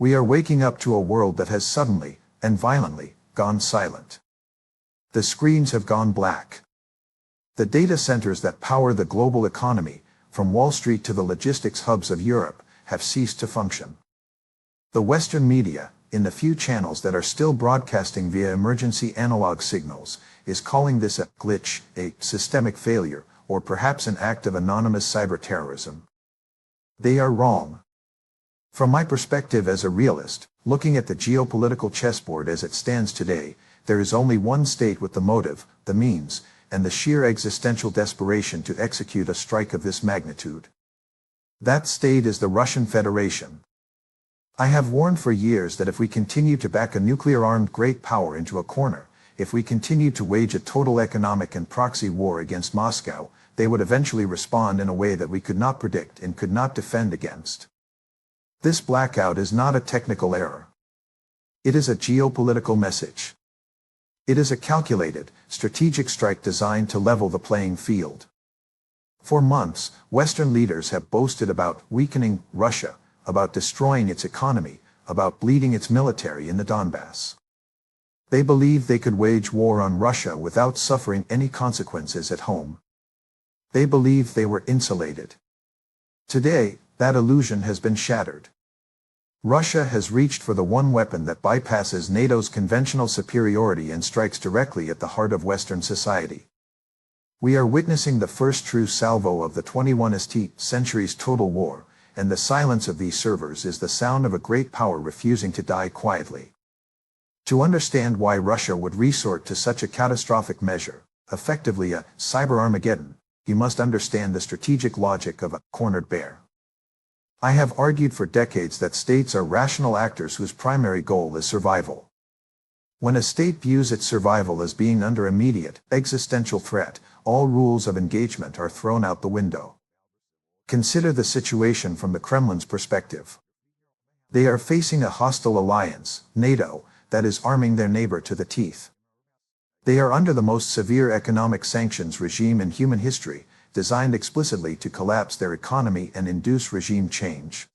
We are waking up to a world that has suddenly, and violently, gone silent. The screens have gone black. The data centers that power the global economy, from Wall Street to the logistics hubs of Europe, have ceased to function. The Western media, in the few channels that are still broadcasting via emergency analog signals, is calling this a glitch, a systemic failure, or perhaps an act of anonymous cyber-terrorism. They are wrong. From my perspective as a realist, looking at the geopolitical chessboard as it stands today, there is only one state with the motive, the means, and the sheer existential desperation to execute a strike of this magnitude. That state is the Russian Federation. I have warned for years that if we continue to back a nuclear-armed great power into a corner, if we continue to wage a total economic and proxy war against Moscow, they would eventually respond in a way that we could not predict and could not defend against. This blackout is not a technical error. It is a geopolitical message. It is a calculated, strategic strike designed to level the playing field. For months, Western leaders have boasted about weakening Russia, about destroying its economy, about bleeding its military in the Donbass. They believed they could wage war on Russia without suffering any consequences at home. They believed they were insulated. Today, that illusion has been shattered. Russia has reached for the one weapon that bypasses NATO's conventional superiority and strikes directly at the heart of Western society. We are witnessing the first true salvo of the 21st century's total war, and the silence of these servers is the sound of a great power refusing to die quietly. To understand why Russia would resort to such a catastrophic measure, effectively a Cyber-Armageddon, you must understand the strategic logic of a cornered bear. I have argued for decades that states are rational actors whose primary goal is survival. When a state views its survival as being under immediate, existential threat, all rules of engagement are thrown out the window. Consider the situation from the Kremlin's perspective. They are facing a hostile alliance, NATO, that is arming their neighbor to the teeth. They are under the most severe economic sanctions regime in human history, designed explicitly to collapse their economy and induce regime change.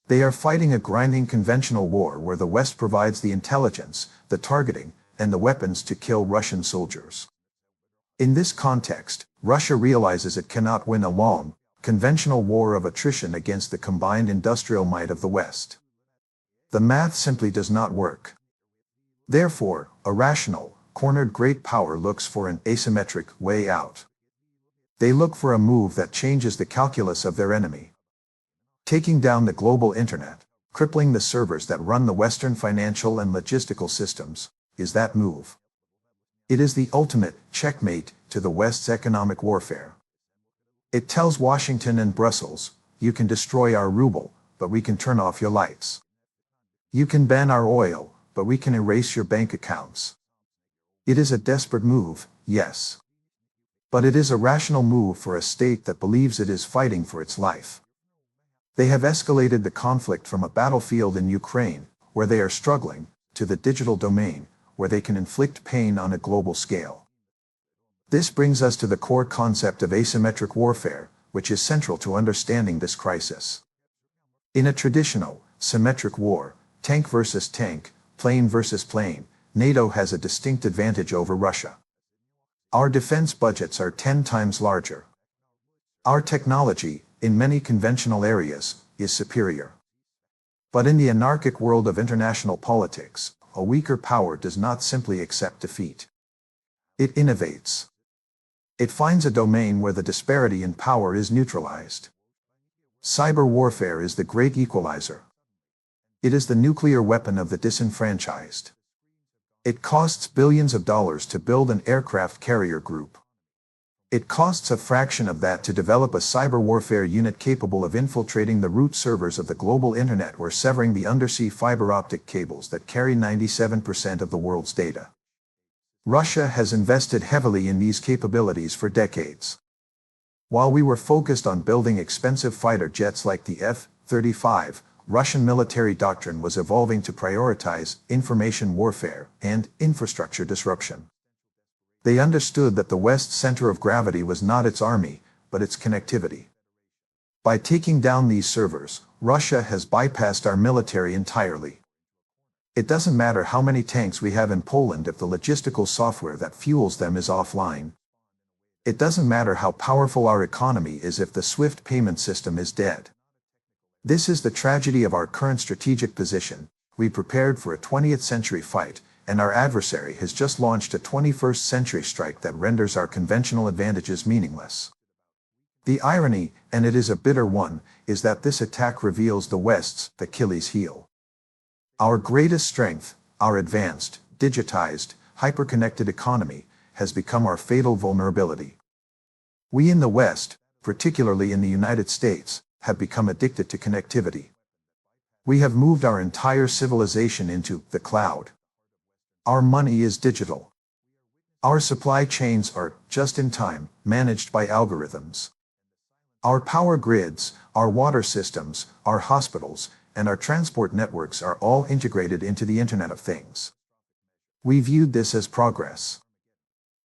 They are fighting a grinding conventional war where the West provides the intelligence, the targeting, and the weapons to kill Russian soldiers. In this context, Russia realizes it cannot win a long, conventional war of attrition against the combined industrial might of the West. The math simply does not work. Therefore, a rational, cornered great power looks for an asymmetric way out. They look for a move that changes the calculus of their enemy. Taking down the global internet, crippling the servers that run the Western financial and logistical systems, is that move. It is the ultimate checkmate to the West's economic warfare. It tells Washington and Brussels, you can destroy our ruble, but we can turn off your lights. You can ban our oil, but we can erase your bank accounts. It is a desperate move, yes. But it is a rational move for a state that believes it is fighting for its life. They have escalated the conflict from a battlefield in Ukraine, where they are struggling, to the digital domain, where they can inflict pain on a global scale. This brings us to the core concept of asymmetric warfare, which is central to understanding this crisis. In a traditional, symmetric war, tank versus tank, plane versus plane, NATO has a distinct advantage over Russia. Our defense budgets are 10 times larger. Our technology, in many conventional areas, is superior. But in the anarchic world of international politics, a weaker power does not simply accept defeat. It innovates. It finds a domain where the disparity in power is neutralized. Cyber warfare is the great equalizer. It is the nuclear weapon of the disenfranchised. It costs billions of dollars to build an aircraft carrier group. It costs a fraction of that to develop a cyber warfare unit capable of infiltrating the root servers of the global internet or severing the undersea fiber optic cables that carry 97% of the world's data. Russia has invested heavily in these capabilities for decades. While we were focused on building expensive fighter jets like the F-35, Russian military doctrine was evolving to prioritize information warfare and infrastructure disruption. They understood that the West's center of gravity was not its army, but its connectivity. By taking down these servers, Russia has bypassed our military entirely. It doesn't matter how many tanks we have in Poland if the logistical software that fuels them is offline. It doesn't matter how powerful our economy is if the SWIFT payment system is dead. This is the tragedy of our current strategic position. We prepared for a 20th century fight, and our adversary has just launched a 21st century strike that renders our conventional advantages meaningless. The irony, and it is a bitter one, is that this attack reveals the West's Achilles heel. Our greatest strength, our advanced, digitized, hyper-connected economy, has become our fatal vulnerability. We in the West, particularly in the United States, have become addicted to connectivity. We have moved our entire civilization into the cloud. Our money is digital. Our supply chains are, just in time, managed by algorithms. Our power grids, our water systems, our hospitals, and our transport networks are all integrated into the Internet of Things. We viewed this as progress.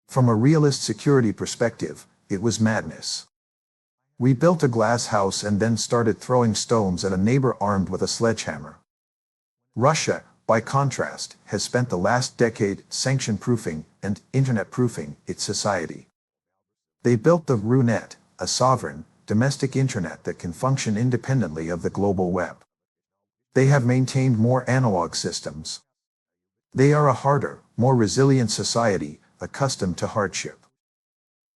From a realist security perspective, it was madness. We built a glass house and then started throwing stones at a neighbor armed with a sledgehammer. Russia, by contrast, has spent the last decade sanction-proofing and internet-proofing its society. They built the RuNet, a sovereign, domestic internet that can function independently of the global web. They have maintained more analog systems. They are a harder, more resilient society, accustomed to hardship.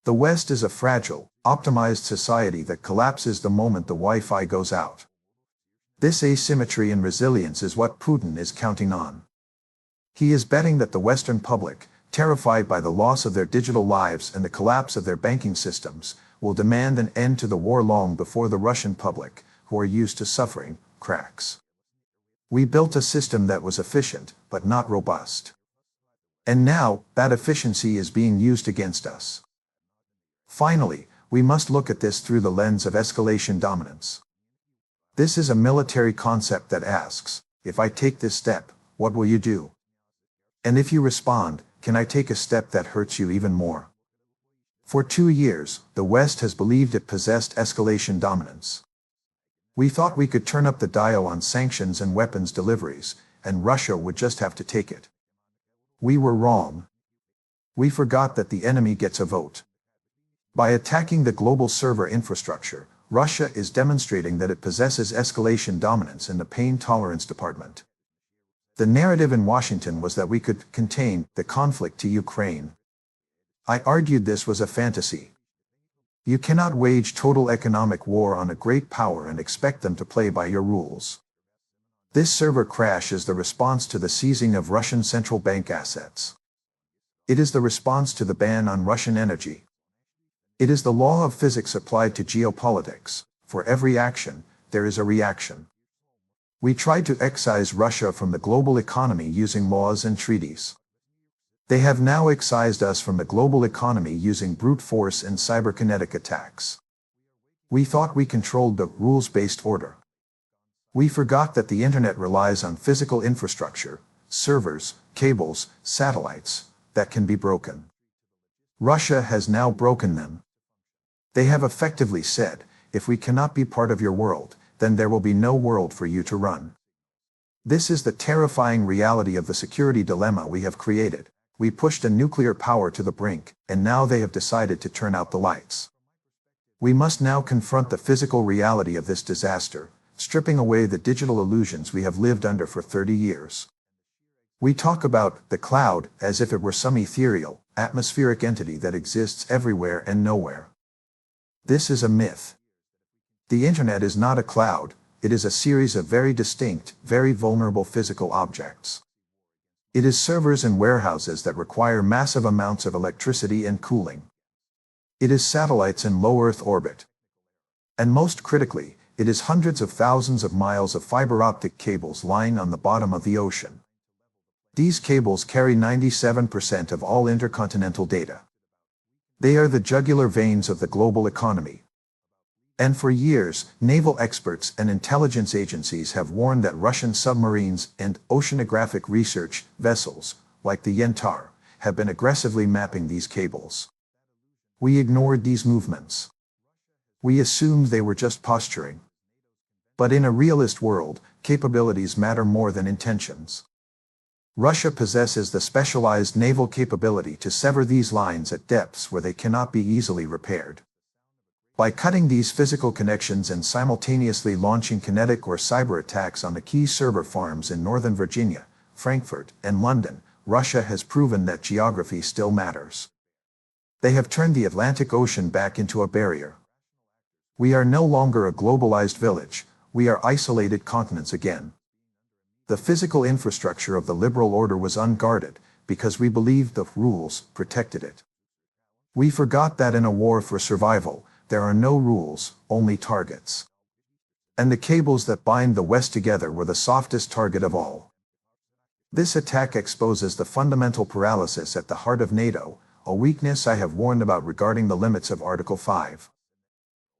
The West is a fragile, optimized society that collapses the moment the Wi-Fi goes out. This asymmetry in resilience is what Putin is counting on. He is betting that the Western public, terrified by the loss of their digital lives and the collapse of their banking systems, will demand an end to the war long before the Russian public, who are used to suffering, cracks. We built a system that was efficient, but not robust. And now, that efficiency is being used against us. Finally, we must look at this through the lens of escalation dominance. This is a military concept that asks, if I take this step, what will you do? And if you respond, can I take a step that hurts you even more? For 2 years, the West has believed it possessed escalation dominance. We thought we could turn up the dial on sanctions and weapons deliveries, and Russia would just have to take it. We were wrong. We forgot that the enemy gets a vote. By attacking the global server infrastructure, Russia is demonstrating that it possesses escalation dominance in the pain tolerance department. The narrative in Washington was that we could contain the conflict to Ukraine. I argued this was a fantasy. You cannot wage total economic war on a great power and expect them to play by your rules. This server crash is the response to the seizing of Russian central bank assets. It is the response to the ban on Russian energy. It is the law of physics applied to geopolitics. For every action, there is a reaction. We tried to excise Russia from the global economy using laws and treaties. They have now excised us from the global economy using brute force and cyberkinetic attacks. We thought we controlled the rules-based order. We forgot that the internet relies on physical infrastructure, servers, cables, satellites, that can be broken. Russia has now broken them. They have effectively said, if we cannot be part of your world, then there will be no world for you to run. This is the terrifying reality of the security dilemma we have created. We pushed a nuclear power to the brink, and now they have decided to turn out the lights. We must now confront the physical reality of this disaster, stripping away the digital illusions we have lived under for 30 years. We talk about the cloud as if it were some ethereal, atmospheric entity that exists everywhere and nowhere. This is a myth. The internet is not a cloud, it is a series of very distinct, very vulnerable physical objects. It is servers and warehouses that require massive amounts of electricity and cooling. It is satellites in low Earth orbit. And most critically, it is hundreds of thousands of miles of fiber optic cables lying on the bottom of the ocean. These cables carry 97% of all intercontinental data. They are the jugular veins of the global economy. And for years, naval experts and intelligence agencies have warned that Russian submarines and oceanographic research vessels, like the Yentar, have been aggressively mapping these cables. We ignored these movements. We assumed they were just posturing. But in a realist world, capabilities matter more than intentions. Russia possesses the specialized naval capability to sever these lines at depths where they cannot be easily repaired. By cutting these physical connections and simultaneously launching kinetic or cyber attacks on the key server farms in Northern Virginia, Frankfurt, and London, Russia has proven that geography still matters. They have turned the Atlantic Ocean back into a barrier. We are no longer a globalized village, we are isolated continents again. The physical infrastructure of the liberal order was unguarded, because we believed the rules protected it. We forgot that in a war for survival, there are no rules, only targets. And the cables that bind the West together were the softest target of all. This attack exposes the fundamental paralysis at the heart of NATO, a weakness I have warned about regarding the limits of Article 5.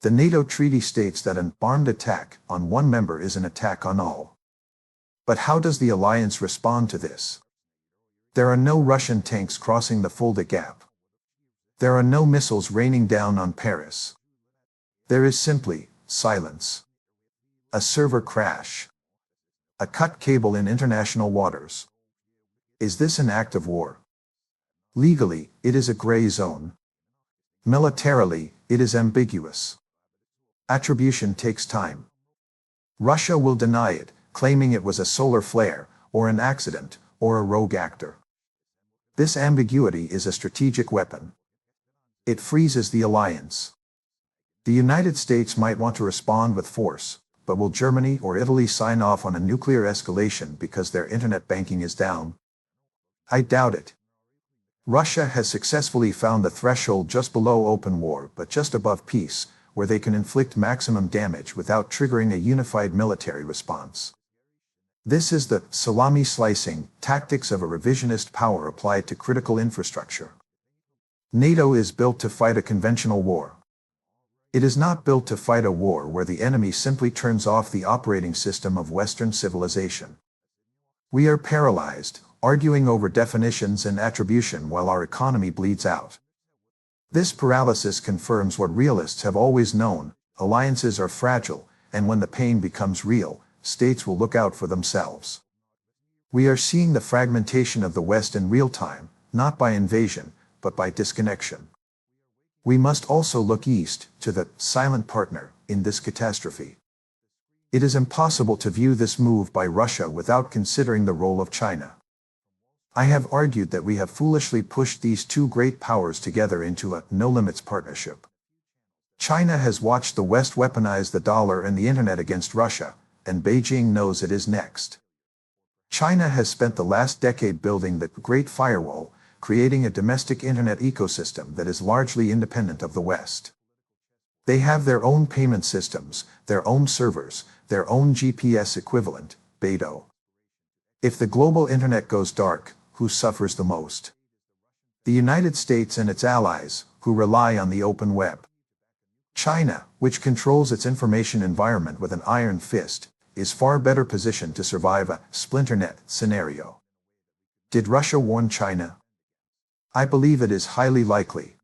The NATO treaty states that an armed attack on one member is an attack on all. But how does the alliance respond to this? There are no Russian tanks crossing the Fulda Gap. There are no missiles raining down on Paris. There is simply silence. A server crash. A cut cable in international waters. Is this an act of war? Legally, it is a gray zone. Militarily, it is ambiguous. Attribution takes time. Russia will deny it, claiming it was a solar flare, or an accident, or a rogue actor. This ambiguity is a strategic weapon. It freezes the alliance. The United States might want to respond with force, but will Germany or Italy sign off on a nuclear escalation because their internet banking is down? I doubt it. Russia has successfully found the threshold just below open war but just above peace, where they can inflict maximum damage without triggering a unified military response. This is the salami slicing tactics of a revisionist power applied to critical infrastructure. NATO is built to fight a conventional war. It is not built to fight a war where the enemy simply turns off the operating system of Western civilization. We are paralyzed, arguing over definitions and attribution while our economy bleeds out. This paralysis confirms what realists have always known: alliances are fragile, and when the pain becomes real, states will look out for themselves. We are seeing the fragmentation of the West in real time, not by invasion, but by disconnection. We must also look east, to the silent partner in this catastrophe. It is impossible to view this move by Russia without considering the role of China. I have argued that we have foolishly pushed these two great powers together into a no-limits partnership. China has watched the West weaponize the dollar and the internet against Russia, and Beijing knows it is next. China has spent the last decade building the Great Firewall, creating a domestic internet ecosystem that is largely independent of the West. They have their own payment systems, their own servers, their own GPS equivalent, Beidou. If the global internet goes dark, who suffers the most? The United States and its allies, who rely on the open web. China, which controls its information environment with an iron fist, is far better positioned to survive a splinternet scenario. Did Russia warn China? I believe it is highly likely.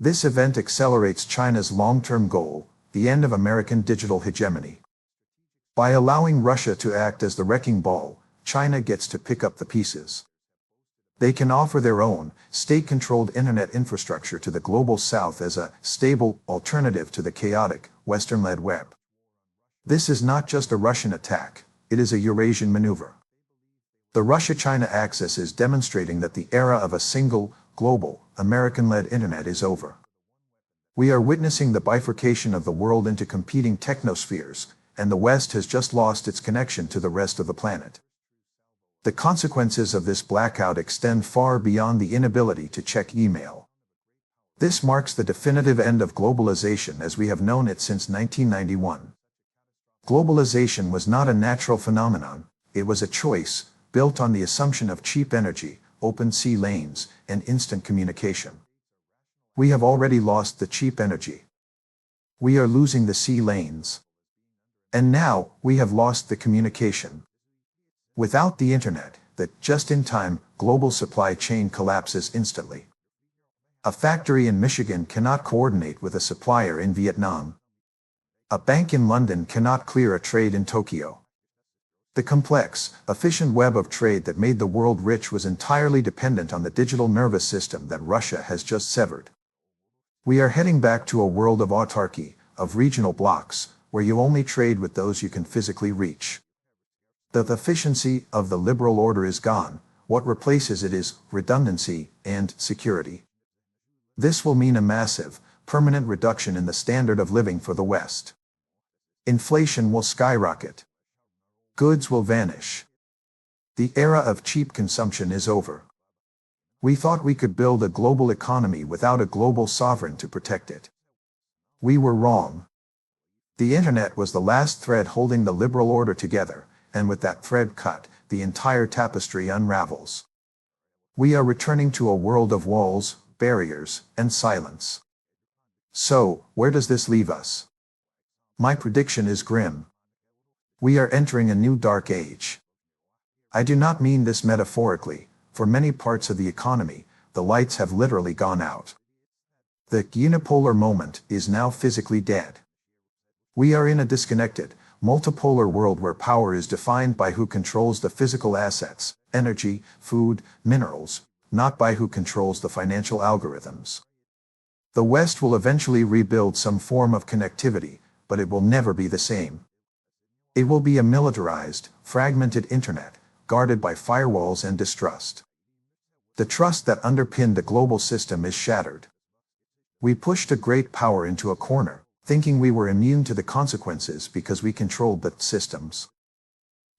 This event accelerates China's long-term goal, the end of American digital hegemony. By allowing Russia to act as the wrecking ball, China gets to pick up the pieces. They can offer their own, state-controlled internet infrastructure to the global south as a stable alternative to the chaotic, Western-led web. This is not just a Russian attack, it is a Eurasian maneuver. The Russia-China axis is demonstrating that the era of a single, global, American-led internet is over. We are witnessing the bifurcation of the world into competing technospheres, and the West has just lost its connection to the rest of the planet. The consequences of this blackout extend far beyond the inability to check email. This marks the definitive end of globalization as we have known it since 1991. Globalization was not a natural phenomenon, it was a choice, built on the assumption of cheap energy, open sea lanes, and instant communication. We have already lost the cheap energy. We are losing the sea lanes. And now, we have lost the communication. Without the internet, the just-in-time global supply chain collapses instantly. A factory in Michigan cannot coordinate with a supplier in Vietnam. A bank in London cannot clear a trade in Tokyo. The complex, efficient web of trade that made the world rich was entirely dependent on the digital nervous system that Russia has just severed. We are heading back to a world of autarky, of regional blocks, where you only trade with those you can physically reach. The efficiency of the liberal order is gone. What replaces it is redundancy and security. This will mean a massive, permanent reduction in the standard of living for the West. Inflation will skyrocket. Goods will vanish. The era of cheap consumption is over. We thought we could build a global economy without a global sovereign to protect it. We were wrong. The internet was the last thread holding the liberal order together, and with that thread cut, the entire tapestry unravels. We are returning to a world of walls, barriers, and silence. So, where does this leave us? My prediction is grim. We are entering a new dark age. I do not mean this metaphorically. For many parts of the economy, the lights have literally gone out. The unipolar moment is now physically dead. We are in a disconnected, multipolar world where power is defined by who controls the physical assets, energy, food, minerals, not by who controls the financial algorithms. The West will eventually rebuild some form of connectivity, but it will never be the same. It will be a militarized, fragmented internet, guarded by firewalls and distrust. The trust that underpinned the global system is shattered. We pushed a great power into a corner, thinking we were immune to the consequences because we controlled the systems.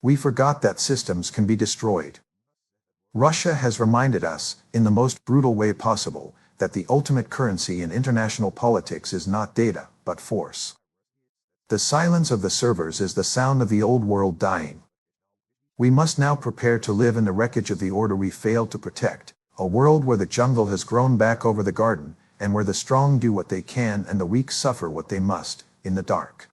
We forgot that systems can be destroyed. Russia has reminded us, in the most brutal way possible, that the ultimate currency in international politics is not data, but force. The silence of the servers is the sound of the old world dying. We must now prepare to live in the wreckage of the order we failed to protect, a world where the jungle has grown back over the garden, and where the strong do what they can and the weak suffer what they must, in the dark.